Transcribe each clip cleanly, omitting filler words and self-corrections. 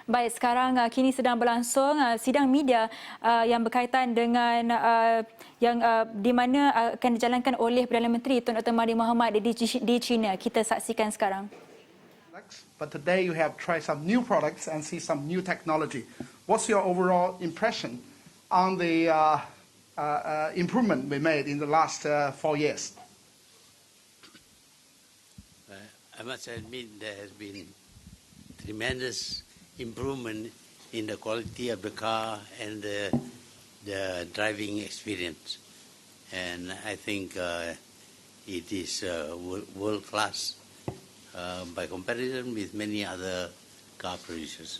Baik, sekarang kini sedang berlangsung sidang media yang berkaitan dengan yang di mana akan dijalankan oleh Perdana Menteri Tun Dr. Mahathir Mohamad di China. Kita saksikan sekarang. But today you have tried some new products and see some new technology. What's your overall impression on the improvement we made in the last 4 years? I must admit there has been tremendous improvement in the quality of the car and the driving experience. And I think it is world class by comparison with many other car producers.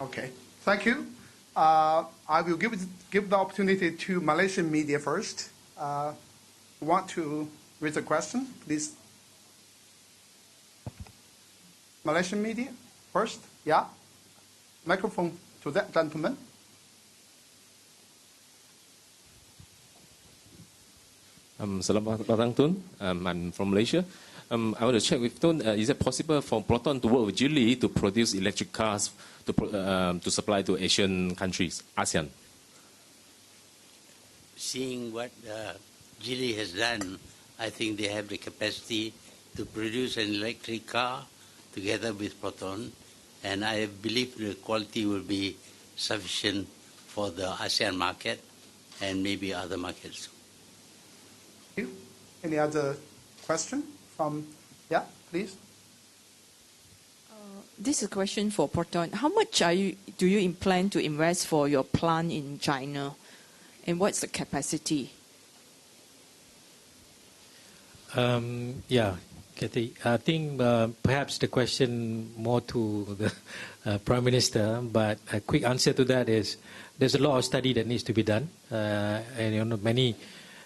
Okay, thank you. I will give the opportunity to Malaysian media first. Want to raise a question, please? Malaysian media first, yeah. Microphone to that gentleman. Selamat datang Tun. I'm from Malaysia. I want to check with Tun, is it possible for Proton to work with Geely to produce electric cars to supply to Asian countries, ASEAN? Seeing what Geely has done, I think they have the capacity to produce an electric car together with Proton, and I believe the quality will be sufficient for the ASEAN market and maybe other markets. Thank you. Any other question from, yeah, please? This is a question for Proton. How much do you plan to invest for your plant in China, and what's the capacity? Yeah, Kathy, I think perhaps the question more to the Prime Minister, but a quick answer to that is there's a lot of study that needs to be done, and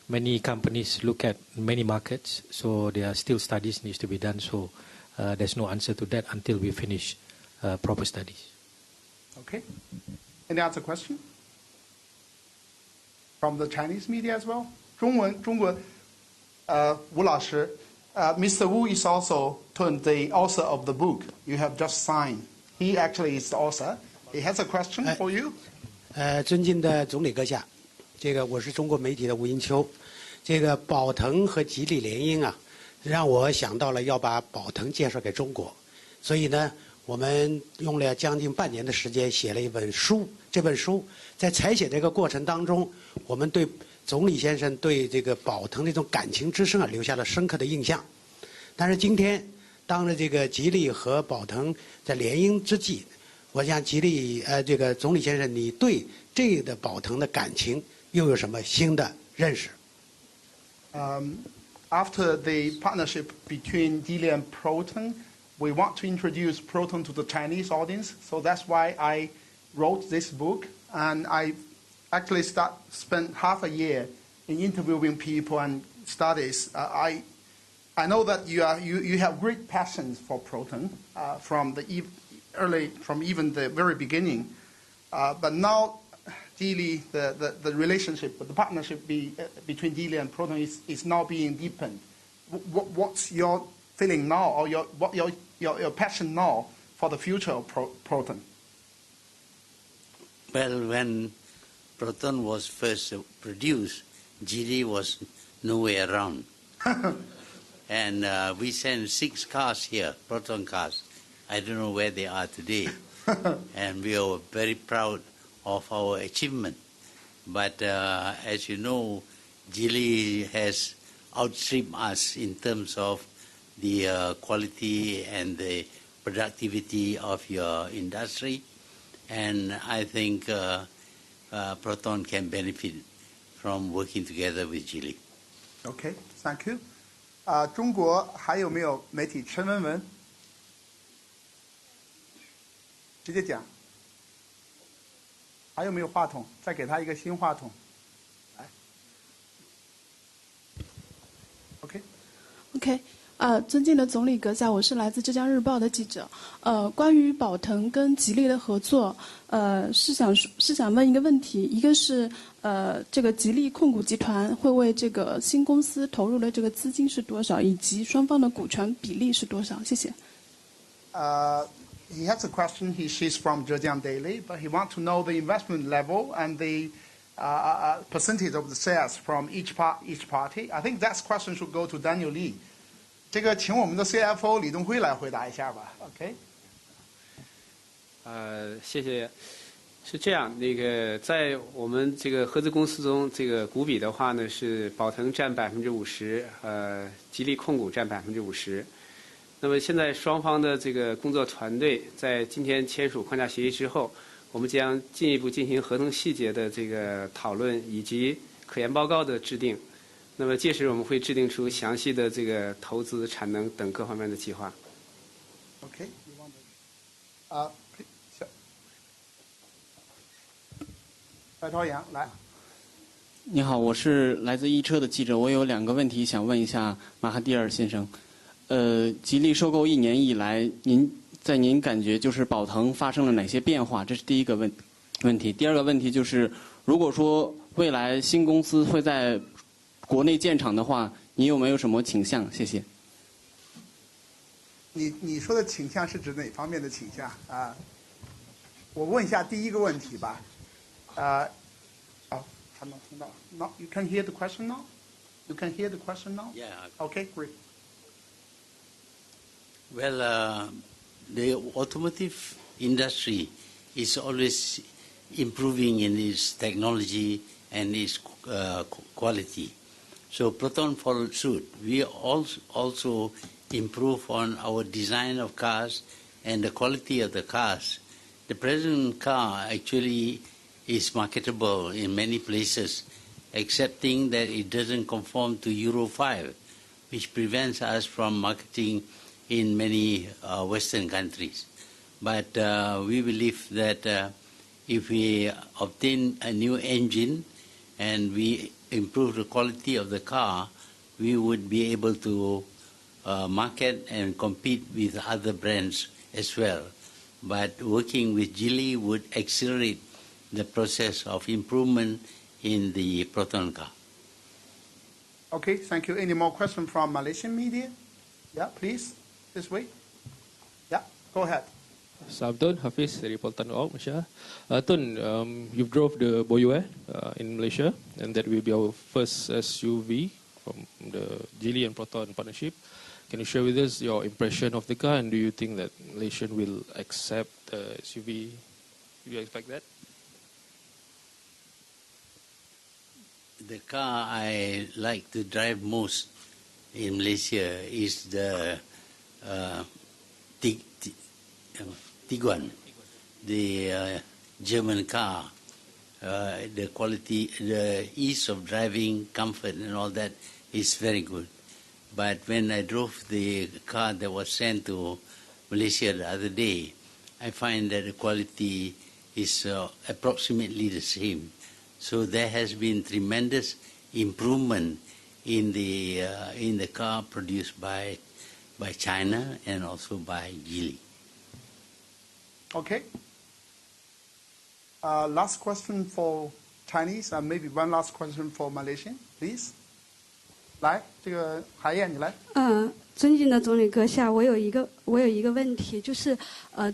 many companies look at many markets, so there are still studies needs to be done. So there's no answer to that until we finish proper studies. Okay. Any other question from the Chinese media as well? 中国吴老师 Mr. Wu is also the author of the book you have just signed. He actually is the author. He has a question for you. 尊敬的总理阁下，我是中国媒体的吴银秋。宝腾和吉利联姻啊，让我想到了要把宝腾介绍给中国，所以呢，我们用了将近半年的时间写了一本书。这本书在采写这个过程当中，我们对总理先生对这个宝腾这种感情之深啊，留下了深刻的印象。但是今天，当着这个吉利和宝腾在联姻之际，我想总理先生，你对这个宝腾的感情又有什么新的认识？ After the partnership between Geely and Proton, we want to introduce Proton to the Chinese audience. So that's why I wrote this book, and I actually spent half a year in interviewing people and studies. I know that you have great passions for Proton from even the very beginning, but now Geely, the relationship, the partnership between Geely and Proton is now being deepened. What's your feeling now, or your passion now for the future of Proton? Well, when Proton was first produced, Geely was nowhere around. And we sent 6 cars here, Proton cars. I don't know where they are today. And we are very proud of our achievement. But as you know, Geely has outstripped us in terms of the quality and the productivity of your industry. And I think Proton can benefit from working together with Geely. Okay, thank you. 中国还有没有媒体？陈文文，直接讲。 还有没有话筒？再给他一个新话筒。来 OK， 尊敬的总理阁下，我是来自浙江日报的记者。关于宝腾跟吉利的合作，是想问一个问题，一个是这个吉利控股集团会为这个新公司投入的这个资金是多少，以及双方的股权比例是多少？谢谢。he has a question. She's from Zhejiang Daily, but he wants to know the investment level and the percentage of the shares from each party. I think that question should go to Daniel Lee. 这个请我们的 CFO 李东辉来回答一下吧。OK。谢谢。是这样，在我们这个合资公司中，这个股比的话呢是宝腾占50%，吉利控股占50%。那么现在双方的这个工作团队在今天签署框架协议之后，我们将进一步进行合同细节的这个讨论以及可研报告的制定。那么届时我们会制定出详细的这个投资、产能等各方面的计划。OK。白朝阳来。你好，我是来自一车的记者，我有2个问题想问一下马哈蒂尔先生。吉利收购1年以来，您感觉就是宝腾发生了哪些变化？这是第一个问题。第二个问题就是，如果说未来新公司会在国内建厂的话，你有没有什么倾向？谢谢。你说的倾向是指哪方面的倾向啊？我问一下第一个问题吧。他能听到 ？No, you can hear the question now. You can hear the question now. Yeah. Okay, great. Well, the automotive industry is always improving in its technology and its quality. So Proton followed suit. We also improve on our design of cars and the quality of the cars. The present car actually is marketable in many places, excepting that it doesn't conform to Euro 5, which prevents us from marketing in many Western countries. But we believe that if we obtain a new engine and we improve the quality of the car, we would be able to market and compete with other brands as well. But working with Geely would accelerate the process of improvement in the Proton car. Okay, thank you. Any more questions from Malaysian media? Yeah, please, this way. Yeah, go ahead. Sabdun Hafiz dari Proton Malaysia. Tun, you drove the Boyue in Malaysia, and that will be our first SUV from the Geely and Proton partnership. Can you share with us your impression of the car, and do you think that Malaysian will accept the SUV? Do you expect that? The car I like to drive most in Malaysia is the Tiguan, the German car. The quality, the ease of driving, comfort and all that is very good. But when I drove the car that was sent to Malaysia the other day, I find that the quality is approximately the same. So there has been tremendous improvement in the car produced by China and also by Geely. Okay. Last question for Chinese, and maybe one last question for Malaysian, please. 来，这个海燕，你来。尊敬的总理阁下，我有一个问题，就是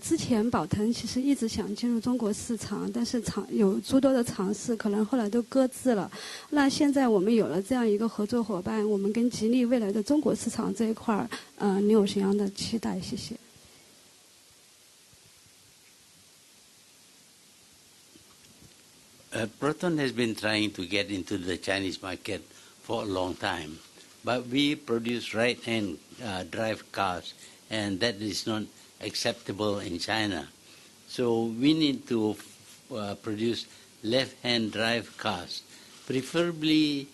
之前宝腾其实一直想进入中国市场，但是有诸多的尝试，可能后来都搁置了。那现在我们有了这样一个合作伙伴，我们跟吉利未来的中国市场这一块儿，你有什么样的期待？谢谢。Proton has been trying to get into the Chinese market for a long time, but we produce right-hand drive cars, and that is not acceptable in China. So we need to produce left-hand drive cars, preferably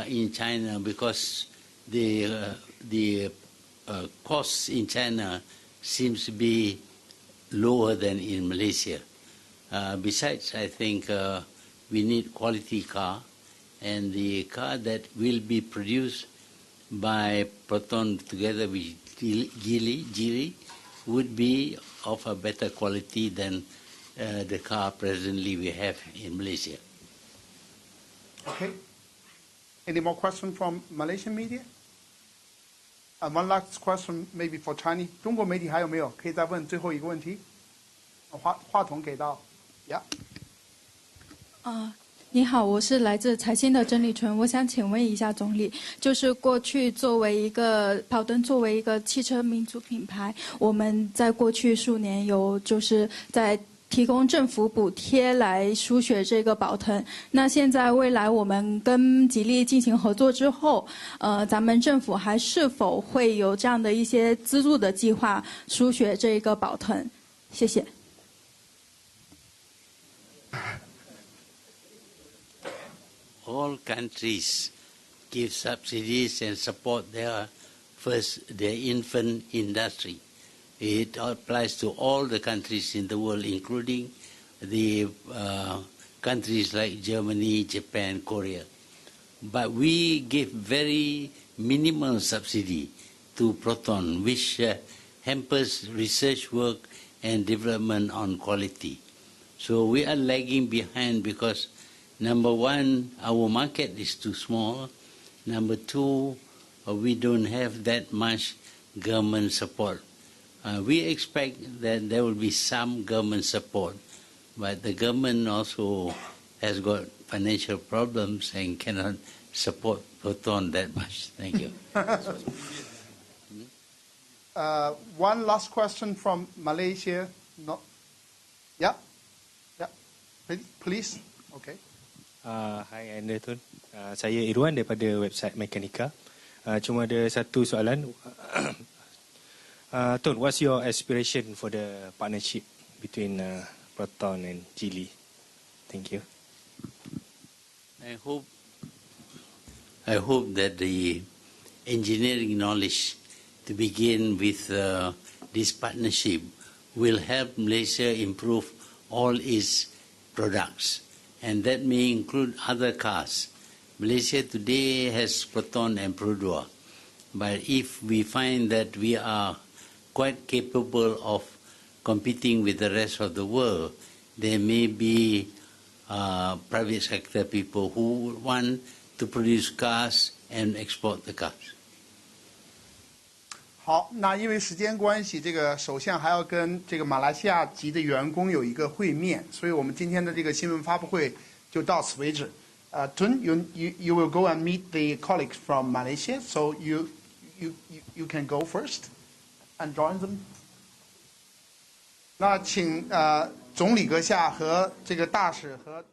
in China, because the costs in China seems to be lower than in Malaysia. Besides, I think we need quality car, and the car that will be produced by Proton together with Geely would be of a better quality than the car presently we have in Malaysia. Okay. Any more questions from Malaysian media? One last question, maybe for Chinese. 中国媒体还有没有？可以再问最后一个问题。话筒给到，Yeah。你好，我是来自财新的曾立纯，我想请问一下总理，就是过去作为一个宝腾作为一个汽车民族品牌，我们在过去数年有就是在提供政府补贴来输血这个宝腾。那现在未来我们跟吉利进行合作之后，咱们政府还是否会有这样的一些资助的计划输血这个宝腾？谢谢。All countries give subsidies and support their infant industry. It applies to all the countries in the world, including the countries like Germany, Japan, Korea. But we give very minimal subsidy to Proton, which hampers research work and development on quality. So we are lagging behind because number one, our market is too small. Number two, we don't have that much government support. We expect that there will be some government support, but the government also has got financial problems and cannot support Proton that much. Thank you. One last question from Malaysia. No. Yeah. Please. Okay. Hai Anda Tun. Saya Irwan daripada website Mekanika. Cuma ada satu soalan. Tun, what's your aspiration for the partnership between Proton and Geely? Thank you. I hope that the engineering knowledge to begin with this partnership will help Malaysia improve all its products, and that may include other cars. Malaysia today has Proton and Pro2, but if we find that we are quite capable of competing with the rest of the world, there may be private sector people who want to produce cars and export the cars. 好，那因为时间关系，这个首相还要跟这个马来西亚籍的员工有一个会面，所以我们今天的这个新闻发布会就到此为止。Tun, you will go and meet the colleagues from Malaysia, so you can go first and join them. 那请总理阁下和这个大使和